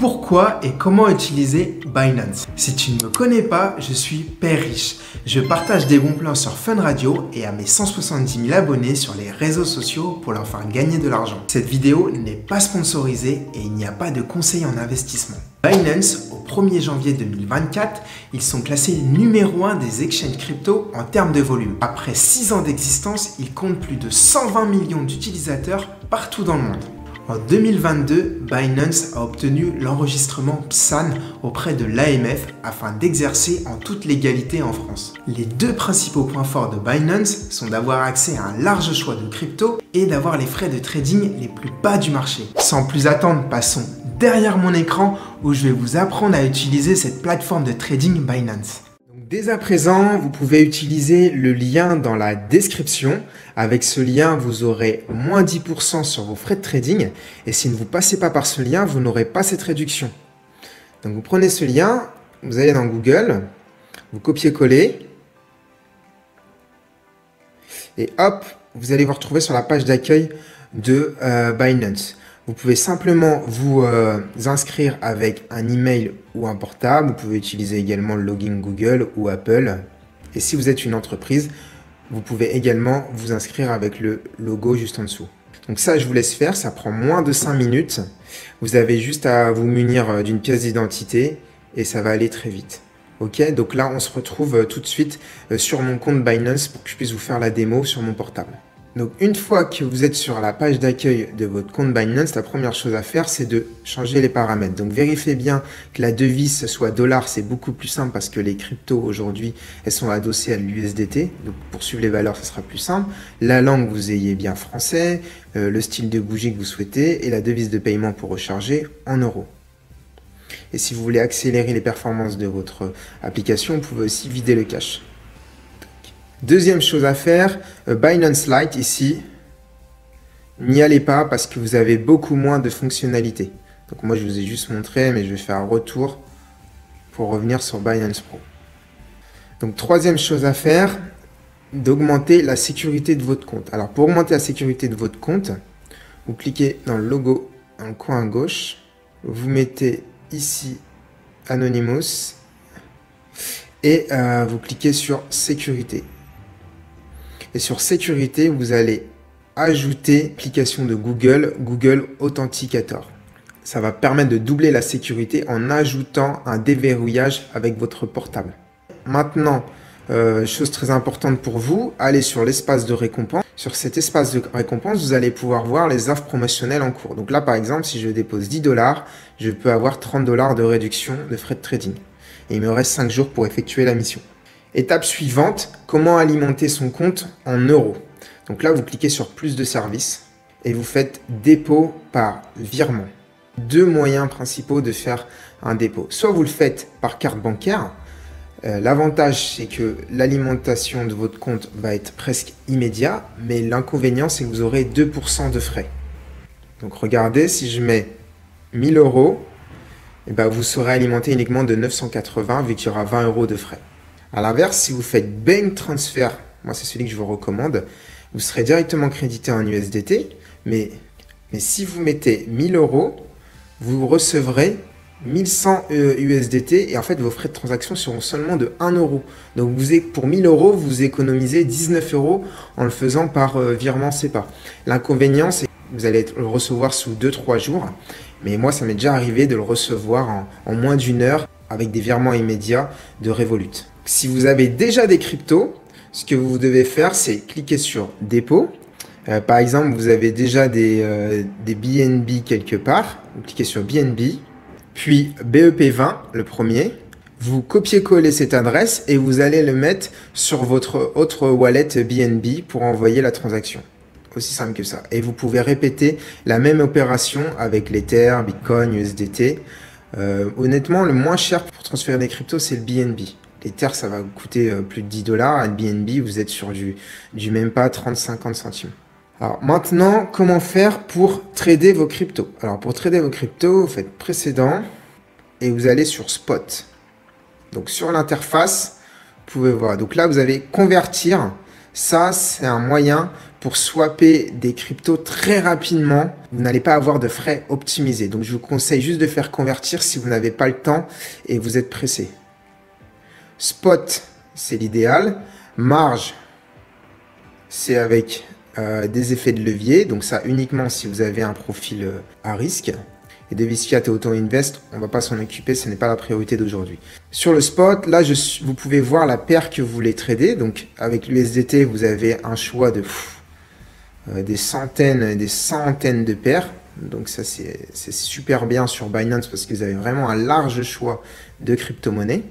Pourquoi et comment utiliser Binance? Si tu ne me connais pas, je suis Père Riche. Je partage des bons plans sur Fun Radio et à mes 170 000 abonnés sur les réseaux sociaux pour leur faire gagner de l'argent. Cette vidéo n'est pas sponsorisée et il n'y a pas de conseil en investissement. Binance, au 1er janvier 2024, ils sont classés numéro 1 des exchanges crypto en termes de volume. Après 6 ans d'existence, ils comptent plus de 120 millions d'utilisateurs partout dans le monde. En 2022, Binance a obtenu l'enregistrement PSAN auprès de l'AMF afin d'exercer en toute légalité en France. Les deux principaux points forts de Binance sont d'avoir accès à un large choix de crypto et d'avoir les frais de trading les plus bas du marché. Sans plus attendre, passons derrière mon écran où je vais vous apprendre à utiliser cette plateforme de trading Binance. Dès à présent, vous pouvez utiliser le lien dans la description. Avec ce lien, vous aurez moins 10% sur vos frais de trading. Et si vous ne passez pas par ce lien, vous n'aurez pas cette réduction. Donc vous prenez ce lien, vous allez dans Google, vous copiez-coller. Et hop, vous allez vous retrouver sur la page d'accueil de Binance. Vous pouvez simplement vous inscrire avec un email ou un portable. Vous pouvez utiliser également le login Google ou Apple. Et si vous êtes une entreprise, vous pouvez également vous inscrire avec le logo juste en dessous. Donc ça, je vous laisse faire. Ça prend moins de 5 minutes. Vous avez juste à vous munir d'une pièce d'identité et ça va aller très vite. Ok, donc là, on se retrouve tout de suite sur mon compte Binance pour que je puisse vous faire la démo sur mon portable. Donc une fois que vous êtes sur la page d'accueil de votre compte Binance, la première chose à faire, c'est de changer les paramètres. Donc vérifiez bien que la devise soit dollar, c'est beaucoup plus simple parce que les cryptos aujourd'hui, elles sont adossées à l'USDT. Donc pour suivre les valeurs, ça sera plus simple. La langue, vous ayez bien français, le style de bougie que vous souhaitez et la devise de paiement pour recharger en euros. Et si vous voulez accélérer les performances de votre application, vous pouvez aussi vider le cache. Deuxième chose à faire, Binance Lite ici, n'y allez pas parce que vous avez beaucoup moins de fonctionnalités. Donc moi je vous ai juste montré, mais je vais faire un retour pour revenir sur Binance Pro. Donc troisième chose à faire, d'augmenter la sécurité de votre compte. Alors pour augmenter la sécurité de votre compte, vous cliquez dans le logo dans le coin gauche, vous mettez ici Anonymous et vous cliquez sur sécurité. Et sur sécurité, vous allez ajouter l'application de Google, Google Authenticator. Ça va permettre de doubler la sécurité en ajoutant un déverrouillage avec votre portable. Maintenant, chose très importante pour vous, allez sur l'espace de récompense. Sur cet espace de récompense, vous allez pouvoir voir les offres promotionnelles en cours. Donc là, par exemple, si je dépose 10 $, je peux avoir 30 $ de réduction de frais de trading. Et il me reste 5 jours pour effectuer la mission. Étape suivante, comment alimenter son compte en euros. Donc là, vous cliquez sur plus de services et vous faites dépôt par virement. Deux moyens principaux de faire un dépôt. Soit vous le faites par carte bancaire. L'avantage, c'est que l'alimentation de votre compte va être presque immédiat, mais l'inconvénient, c'est que vous aurez 2% de frais. Donc regardez, si je mets 1000 €, eh ben, vous serez alimenté uniquement de 980 vu qu'il y aura 20 € de frais. A l'inverse, si vous faites Bank Transfer, moi c'est celui que je vous recommande, vous serez directement crédité en USDT, mais si vous mettez 1000 €, vous recevrez 1100 USDT et en fait vos frais de transaction seront seulement de 1 €. Donc pour 1000 €, vous économisez 19 € en le faisant par virement SEPA. L'inconvénient, c'est que vous allez le recevoir sous 2-3 jours, mais moi ça m'est déjà arrivé de le recevoir en moins d'une heure avec des virements immédiats de Revolut. Si vous avez déjà des cryptos, ce que vous devez faire, c'est cliquer sur dépôt. Par exemple, vous avez déjà des BNB quelque part. Vous cliquez sur BNB, puis BEP20, le premier. Vous copiez-collez cette adresse et vous allez le mettre sur votre autre wallet BNB pour envoyer la transaction. Aussi simple que ça. Et vous pouvez répéter la même opération avec l'Ether, Bitcoin, USDT. Honnêtement, le moins cher pour transférer des cryptos, c'est le BNB. L'Ether, ça va vous coûter plus de 10 $. À BNB, vous êtes sur du même pas 30-50 centimes. Alors maintenant, comment faire pour trader vos cryptos? Alors pour trader vos cryptos, vous faites précédent et vous allez sur Spot. Donc sur l'interface, vous pouvez voir. Donc là, vous allez convertir Ça, c'est un moyen pour swapper des cryptos très rapidement. Vous n'allez pas avoir de frais optimisés. Donc, je vous conseille juste de faire convertir si vous n'avez pas le temps et vous êtes pressé. Spot, c'est l'idéal. Marge, c'est avec des effets de levier. Donc, ça uniquement si vous avez un profil à risque. Et devises fiat et auto-invest, on ne va pas s'en occuper, ce n'est pas la priorité d'aujourd'hui. Sur le spot, là, vous pouvez voir la paire que vous voulez trader. Donc, avec l'USDT, vous avez un choix de des centaines et des centaines de paires. Donc, ça, c'est super bien sur Binance parce que vous avez vraiment un large choix de crypto-monnaies.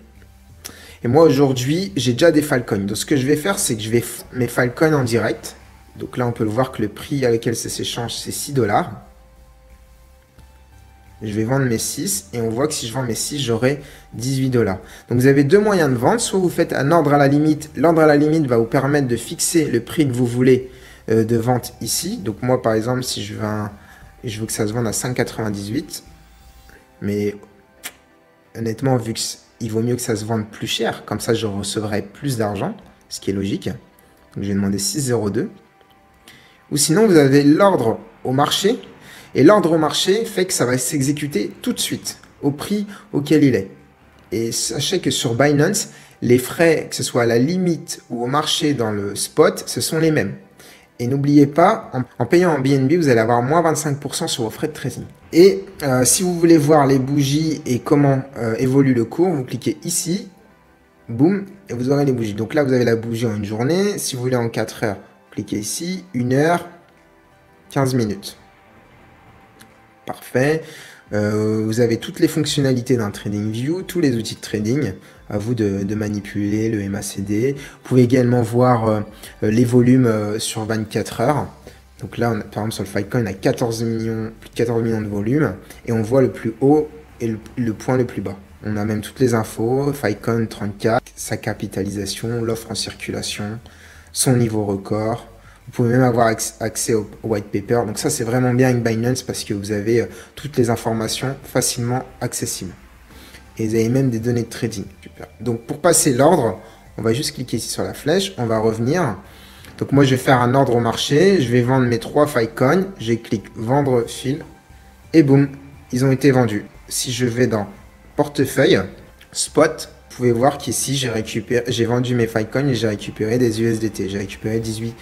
Et moi, aujourd'hui, j'ai déjà des Filecoin. Donc, ce que je vais faire, c'est que je vais mes Filecoin en direct. Donc là, on peut le voir que le prix à lequel ça s'échange, c'est 6 $. Je vais vendre mes 6 et on voit que si je vends mes 6, j'aurai 18 $. Donc vous avez deux moyens de vendre. Soit vous faites un ordre à la limite. L'ordre à la limite va vous permettre de fixer le prix que vous voulez de vente ici. Donc moi par exemple, si je veux que ça se vende à 5,98. Mais honnêtement, vu qu'il vaut mieux que ça se vende plus cher. Comme ça, je recevrai plus d'argent, ce qui est logique. Donc je vais demander 6,02. Ou sinon, vous avez l'ordre au marché. Et l'ordre au marché fait que ça va s'exécuter tout de suite, au prix auquel il est. Et sachez que sur Binance, les frais, que ce soit à la limite ou au marché dans le spot, ce sont les mêmes. Et n'oubliez pas, en payant en BNB, vous allez avoir moins 25% sur vos frais de trading. Et si vous voulez voir les bougies et comment évolue le cours, vous cliquez ici, boum, et vous aurez les bougies. Donc là, vous avez la bougie en une journée. Si vous voulez en 4 heures, cliquez ici, 1 heure, 15 minutes. Parfait. Vous avez toutes les fonctionnalités d'un TradingView, tous les outils de trading. À vous de manipuler le MACD. Vous pouvez également voir les volumes sur 24 heures. Donc là, par exemple, sur le Filecoin, on a 14 millions, plus de 14 millions de volumes. Et on voit le plus haut et le point le plus bas. On a même toutes les infos. Filecoin 34, sa capitalisation, l'offre en circulation, son niveau record. Vous pouvez même avoir accès au white paper. Donc ça, c'est vraiment bien avec Binance parce que vous avez toutes les informations facilement accessibles. Et vous avez même des données de trading. Super. Donc pour passer l'ordre, on va juste cliquer ici sur la flèche. On va revenir. Donc moi, je vais faire un ordre au marché. Je vais vendre mes 3 Filecoin. Je clique vendre fil. Et boum, ils ont été vendus. Si je vais dans portefeuille, spot, vous pouvez voir qu'ici, j'ai vendu mes Filecoin et j'ai récupéré des USDT. J'ai récupéré 18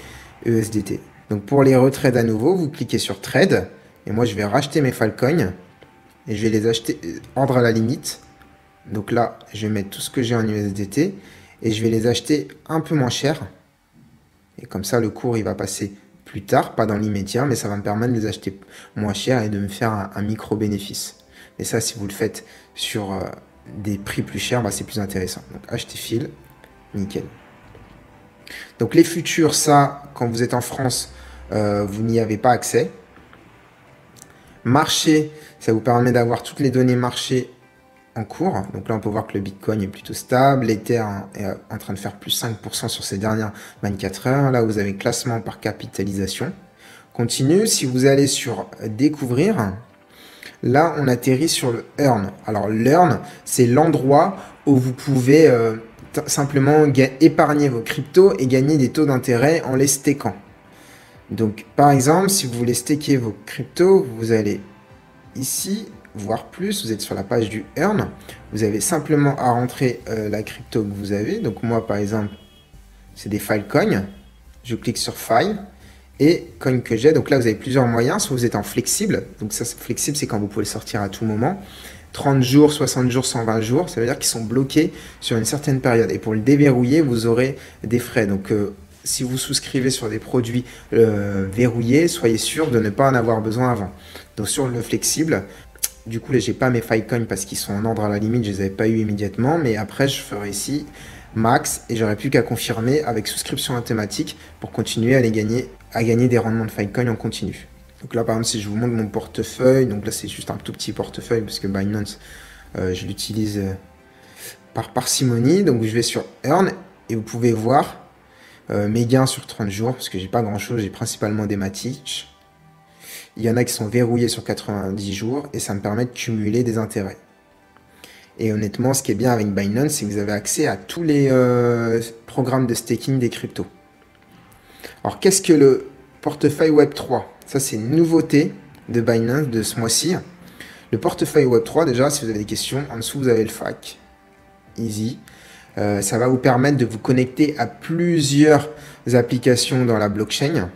USDT. Donc pour les retrades à nouveau, vous cliquez sur Trade. Et moi, je vais racheter mes Filecoin. Et je vais les acheter ordre à la limite. Donc là, je vais mettre tout ce que j'ai en USDT. Et je vais les acheter un peu moins cher. Et comme ça, le cours, il va passer plus tard, pas dans l'immédiat. Mais ça va me permettre de les acheter moins cher et de me faire un micro-bénéfice. Et ça, si vous le faites sur des prix plus chers, bah, c'est plus intéressant. Donc acheter fil, nickel. Donc les futurs, ça, quand vous êtes en France, vous n'y avez pas accès. Marché, ça vous permet d'avoir toutes les données marché en cours. Donc là, on peut voir que le Bitcoin est plutôt stable. L'Ether est en train de faire plus 5% sur ces dernières 24 heures. Là, vous avez classement par capitalisation. Continue. Si vous allez sur découvrir, là, on atterrit sur le Earn. Alors, l'Earn, c'est l'endroit où vous pouvez simplement épargner vos cryptos et gagner des taux d'intérêt en les stakant. Donc, par exemple, si vous voulez staker vos cryptos, vous allez ici, voir plus, vous êtes sur la page du Earn. Vous avez simplement à rentrer la crypto que vous avez. Donc, moi, par exemple, c'est des Filecoin. Je clique sur File et coin que j'ai. Donc là, vous avez plusieurs moyens. Soit vous êtes en flexible. Donc, ça, flexible, c'est quand vous pouvez le sortir à tout moment. 30 jours, 60 jours, 120 jours, ça veut dire qu'ils sont bloqués sur une certaine période. Et pour le déverrouiller, vous aurez des frais. Donc, si vous souscrivez sur des produits verrouillés, soyez sûr de ne pas en avoir besoin avant. Donc, sur le flexible, du coup, là, j'ai pas mes Filecoin parce qu'ils sont en ordre à la limite, je les avais pas eu immédiatement. Mais après, je ferai ici max et j'aurai plus qu'à confirmer avec souscription automatique pour continuer à gagner des rendements de Filecoin en continu. Donc là, par exemple, si je vous montre mon portefeuille, donc là, c'est juste un tout petit portefeuille parce que Binance, je l'utilise par parcimonie. Donc, je vais sur Earn et vous pouvez voir mes gains sur 30 jours parce que j'ai pas grand-chose, j'ai principalement des Matic. Il y en a qui sont verrouillés sur 90 jours et ça me permet de cumuler des intérêts. Et honnêtement, ce qui est bien avec Binance, c'est que vous avez accès à tous les programmes de staking des cryptos. Alors, qu'est-ce que le portefeuille Web3? Ça, c'est une nouveauté de Binance de ce mois-ci. Le portefeuille Web3, déjà, si vous avez des questions, en dessous, vous avez le FAQ. Easy. Ça va vous permettre de vous connecter à plusieurs applications dans la blockchain.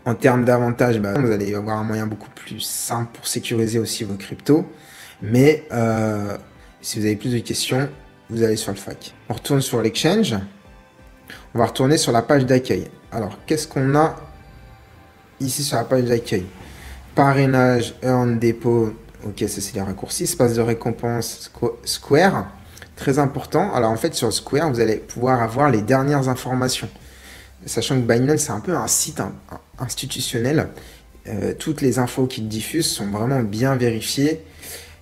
En termes d'avantages, vous allez avoir un moyen beaucoup plus simple pour sécuriser aussi vos cryptos. Mais si vous avez plus de questions, vous allez sur le FAQ. On retourne sur l'exchange. On va retourner sur la page d'accueil. Alors, qu'est-ce qu'on a ici sur la page d'accueil? Parrainage, earn, dépôt. Ok, ça c'est les raccourcis. Espace de récompense, Square. Très important. Alors, en fait, sur Square, vous allez pouvoir avoir les dernières informations. Sachant que Binance, c'est un peu un site institutionnel. Toutes les infos qu'ils diffusent sont vraiment bien vérifiées.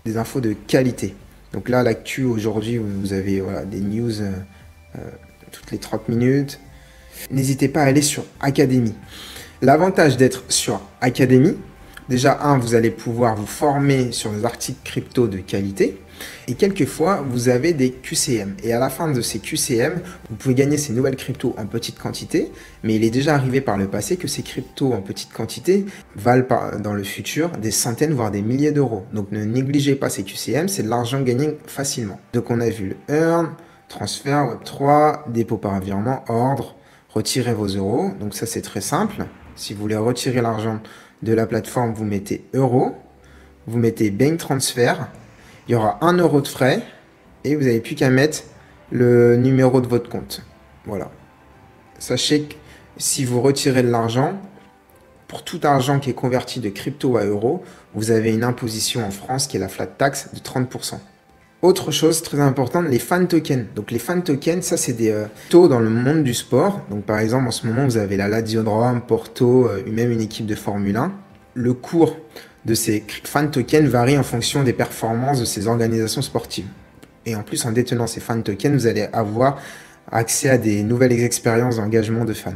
Des infos de qualité. Donc là, l'actu aujourd'hui, vous avez voilà, des news toutes les 30 minutes. N'hésitez pas à aller sur Academy. L'avantage d'être sur Academy, déjà, vous allez pouvoir vous former sur des articles crypto de qualité. Et quelquefois, vous avez des QCM. Et à la fin de ces QCM, vous pouvez gagner ces nouvelles cryptos en petite quantité. Mais il est déjà arrivé par le passé que ces cryptos en petite quantité valent dans le futur des centaines, voire des milliers d'euros. Donc ne négligez pas ces QCM, c'est de l'argent gagné facilement. Donc on a vu le earn, transfert, Web3, dépôt par virement, ordre, retirer vos euros. Donc ça c'est très simple. Si vous voulez retirer l'argent de la plateforme, vous mettez euros, vous mettez bank transfer. Il y aura 1 euro de frais et vous n'avez plus qu'à mettre le numéro de votre compte. Voilà. Sachez que si vous retirez de l'argent, pour tout argent qui est converti de crypto à euro, vous avez une imposition en France qui est la flat tax de 30%. Autre chose très importante, les fan tokens. Donc les fan tokens, ça c'est des taux dans le monde du sport. Donc par exemple en ce moment vous avez la Lazio de Rome, Porto, même une équipe de Formule 1. Le cours de ces fan tokens varie en fonction des performances de ces organisations sportives. Et en plus, en détenant ces fan tokens, vous allez avoir accès à des nouvelles expériences d'engagement de fans.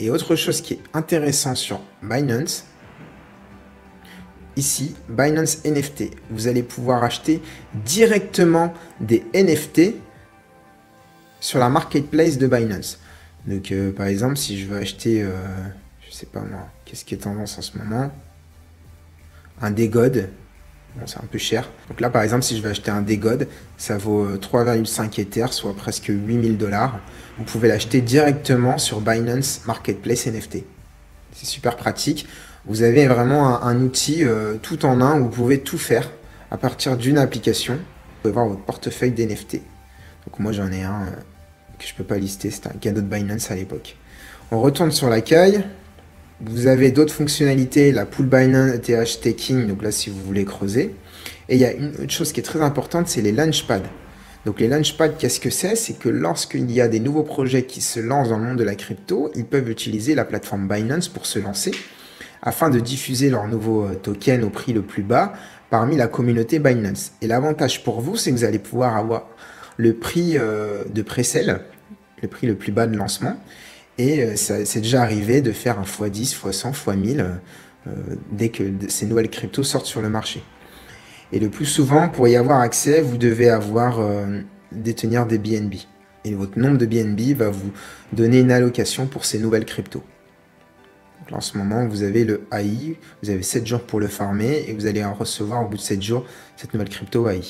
Et autre chose qui est intéressant sur Binance, ici, Binance NFT. Vous allez pouvoir acheter directement des NFT sur la marketplace de Binance. Donc, par exemple, si je veux acheter, je sais pas moi, qu'est-ce qui est tendance en ce moment? Un DeGod, bon, c'est un peu cher. Donc là, par exemple, si je veux acheter un DeGod, ça vaut 3,5 Ether, soit presque 8000 $. Vous pouvez l'acheter directement sur Binance Marketplace NFT. C'est super pratique. Vous avez vraiment un outil tout en un où vous pouvez tout faire à partir d'une application. Vous pouvez voir votre portefeuille d'NFT. Donc moi, j'en ai un que je ne peux pas lister. C'était un cadeau de Binance à l'époque. On retourne sur l'accueil. Vous avez d'autres fonctionnalités, la pool Binance ETH staking, donc là si vous voulez creuser. Et il y a une autre chose qui est très importante, c'est les launchpads. Donc les launchpads, qu'est-ce que c'est? C'est que lorsqu'il y a des nouveaux projets qui se lancent dans le monde de la crypto, ils peuvent utiliser la plateforme Binance pour se lancer, afin de diffuser leurs nouveaux tokens au prix le plus bas parmi la communauté Binance. Et l'avantage pour vous, c'est que vous allez pouvoir avoir le prix de pré-sale, le prix le plus bas de lancement. Et c'est déjà arrivé de faire un x10, x100, x1000 dès que ces nouvelles cryptos sortent sur le marché. Et le plus souvent, pour y avoir accès, vous devez détenir des BNB. Et votre nombre de BNB va vous donner une allocation pour ces nouvelles cryptos. Donc là, en ce moment, vous avez le AI, vous avez 7 jours pour le farmer et vous allez en recevoir au bout de 7 jours cette nouvelle crypto AI.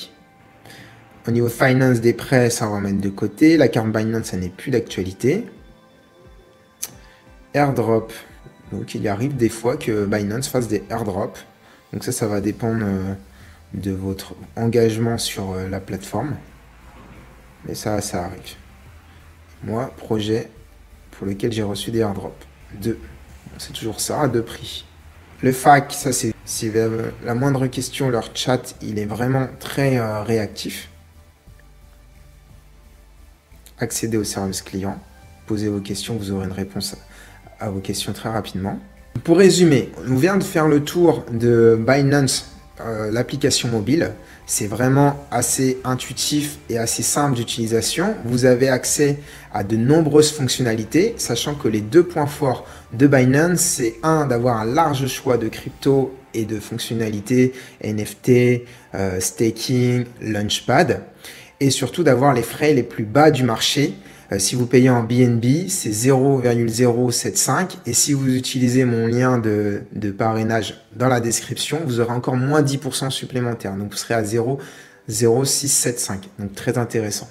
Au niveau finance des prêts, ça on va mettre de côté. La carte Binance, ça n'est plus d'actualité. Airdrop. Donc il arrive des fois que Binance fasse des airdrops. Donc ça va dépendre de votre engagement sur la plateforme. Mais ça arrive. Moi, projet pour lequel j'ai reçu des airdrops. 2. C'est toujours ça, à 2 prix. Le FAQ, ça c'est si vous avez la moindre question, leur chat, il est vraiment très réactif. Accédez au service client. Posez vos questions, vous aurez une réponse à vos questions très rapidement. Pour résumer, on vient de faire le tour de Binance, l'application mobile. C'est vraiment assez intuitif et assez simple d'utilisation. Vous avez accès à de nombreuses fonctionnalités, sachant que les 2 points forts de Binance, c'est d'avoir un large choix de crypto et de fonctionnalités NFT, staking, Launchpad, et surtout d'avoir les frais les plus bas du marché Si vous payez en BNB, c'est 0,075 et si vous utilisez mon lien de parrainage dans la description, vous aurez encore moins 10% supplémentaire. Donc vous serez à 0,0675. Donc très intéressant.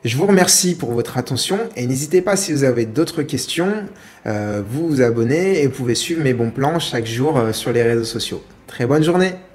Je vous remercie pour votre attention et n'hésitez pas si vous avez d'autres questions, vous vous abonnez et vous pouvez suivre mes bons plans chaque jour sur les réseaux sociaux. Très bonne journée!